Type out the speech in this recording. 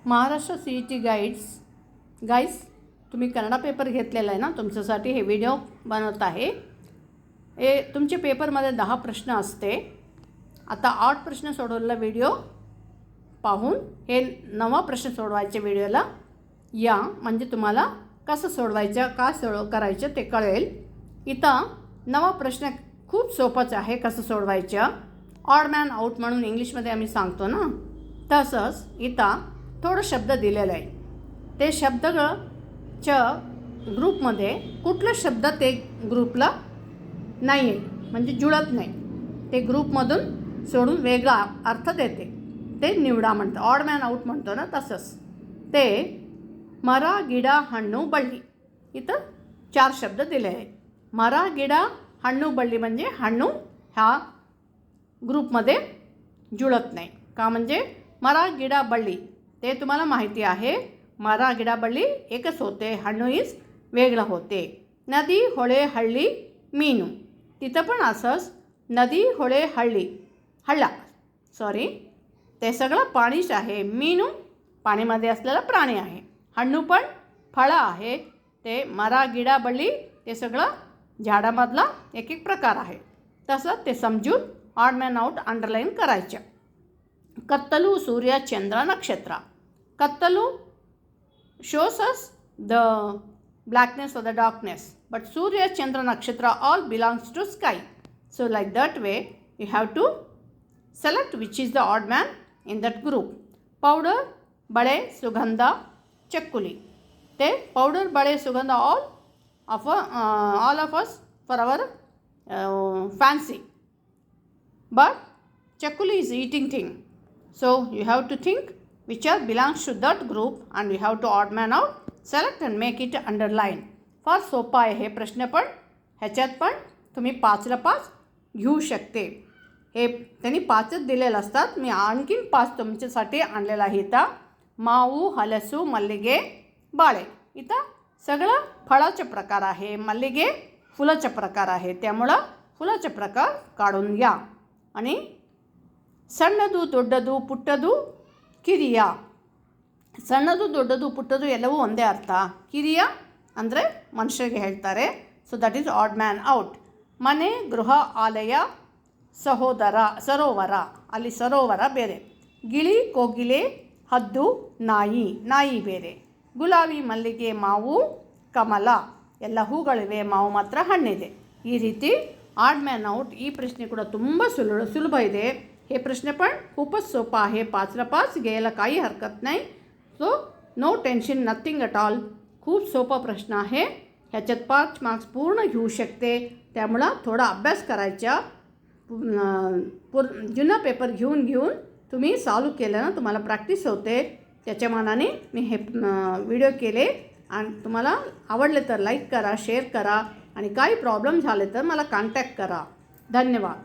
Maharashtra CET guys तुम्ही Kannada paper घेतलेला आहे ना, तुमच्यासाठी हे व्हिडिओ बनवत आहे. हे तुमच्या पेपरमध्ये 10 प्रश्न असते. आता 8 प्रश्न सोडवलेला व्हिडिओ पाहून हे 9वा प्रश्न सोडवायचे व्हिडिओला या, म्हणजे तुम्हाला कसं सोडवायचं का करायचं ते कळेल. इथं 9वा प्रश्न खूप सोपाच आहे कसं सोडवायचं. ऑड मॅन आउट म्हणून इंग्लिशमध्ये आम्ही सांगतो ना, तसंच इथं थोडं शब्द दिलेलं आहे. ते शब्दच्या ग्रुपमध्ये कुठला शब्द ते ग्रुपला नाही आहे, म्हणजे जुळत नाही, ते ग्रुपमधून सोडून वेगळा अर्थ देते, ते निवडा म्हणतं. ऑड मॅन आउट म्हणतो ना, तसंच ते मर गिಡ हಣ್ಣು बಳ್ಳಿ. इथं 4 शब्द दिले आहे. मर गिಡ हಣ್ಣು बಳ್ಳಿ म्हणजे हಣ್ಣು ह्या ग्रुपमध्ये जुळत नाही का, म्हणजे मर गिಡ बಳ್ಳಿ ते तुम्हाला माहिती आहे. मर गिಡ बಳ್ಳಿ एकच होते, हಣ್ಣು इज वेगळं होते. नदी होळे हळ्ळी मीनु, तिथं पण असंच नदी होळे हळ्ळा ते सगळं पाणीच आहे. मीनु पाणीमध्ये असलेला प्राणी आहे. हಣ್ಣು पण फळं आहे. ते मर गिಡ बಳ್ಳಿ ते सगळं झाडामधला एक एक प्रकार आहे. तसं ते समजून ऑड मॅन आउट अंडरलाईन करायचं. कत्तलू सूर्य चंद्र नक्षत्र. कत्तलू shows us the blackness or the darkness, but surya chandra nakshatra all belongs to sky. So like that way you have to select which is the odd man in that group. Powder bade sugandha chakkuli, they powder bade sugandha all of us for our fancy, but chakkuli is eating thing. So you have to think which are belongs to that group and we have to odd man out, select and make it underline. फार सोपा आहे हे प्रश्न, पण ह्याच्यात पण तुम्ही 5ला 5 घेऊ शकते. हे त्यांनी 5च दिलेलं असतात. मी आणखीन 5 तुमच्यासाठी आणलेलं आहे. इथं माऊ हलसू मल्लिगे बाळे, इथं सगळं फळाचे प्रकार आहे. मल्लिगे फुलाचे प्रकार आहे, त्यामुळं फुलाचे प्रकार काढून घ्या. आणि ಸಣ್ಣದು ದೊಡ್ಡದು ಪುಟ್ಟದು ಕಿರಿಯ. ಸಣ್ಣದು ದೊಡ್ಡದು ಪುಟ್ಟದು ಎಲ್ಲವೂ ಒಂದೇ ಅರ್ಥ. ಕಿರಿಯ ಅಂದರೆ ಮನುಷ್ಯರಿಗೆ ಹೇಳ್ತಾರೆ. So that is add man out. ಮನೆ ಗೃಹ ಆಲಯ ಸರೋವರ, ಅಲ್ಲಿ ಸರೋವರ ಬೇರೆ. ಗಿಳಿ ಕೋಗಿಲೆ ಹದ್ದು ನಾಯಿ ಬೇರೆ. ಗುಲಾಬಿ ಮಲ್ಲಿಗೆ ಮಾವು ಕಮಲ, ಎಲ್ಲ ಹೂಗಳಿವೆ, ಮಾವು ಮಾತ್ರ ಹಣ್ಣಿದೆ. ಈ ರೀತಿ ಆಡ್ ಮ್ಯಾನ್ ಔಟ್. ಈ ಪ್ರಶ್ನೆ ಕೂಡ ತುಂಬ ಸುಲಭ ಇದೆ. हे प्रश्न पण खूपच सोपा आहे. 5ला 5 घ्यायला काही हरकत नाही. So no tension, nothing at all. खूप सोपा प्रश्न आहे. ह्याच्यात 5 मार्क्स पूर्ण घेऊ शकते. त्यामुळं थोडा अभ्यास करायचा. जुना पेपर घेऊन तुम्ही सॉल्व केलं ना, तुम्हाला प्रॅक्टिस होते. त्याच्या मानाने मी हे व्हिडिओ केले. आणि तुम्हाला आवडले तर लाईक करा, शेअर करा, आणि काही प्रॉब्लेम झाले तर मला कॉन्टॅक्ट करा. धन्यवाद.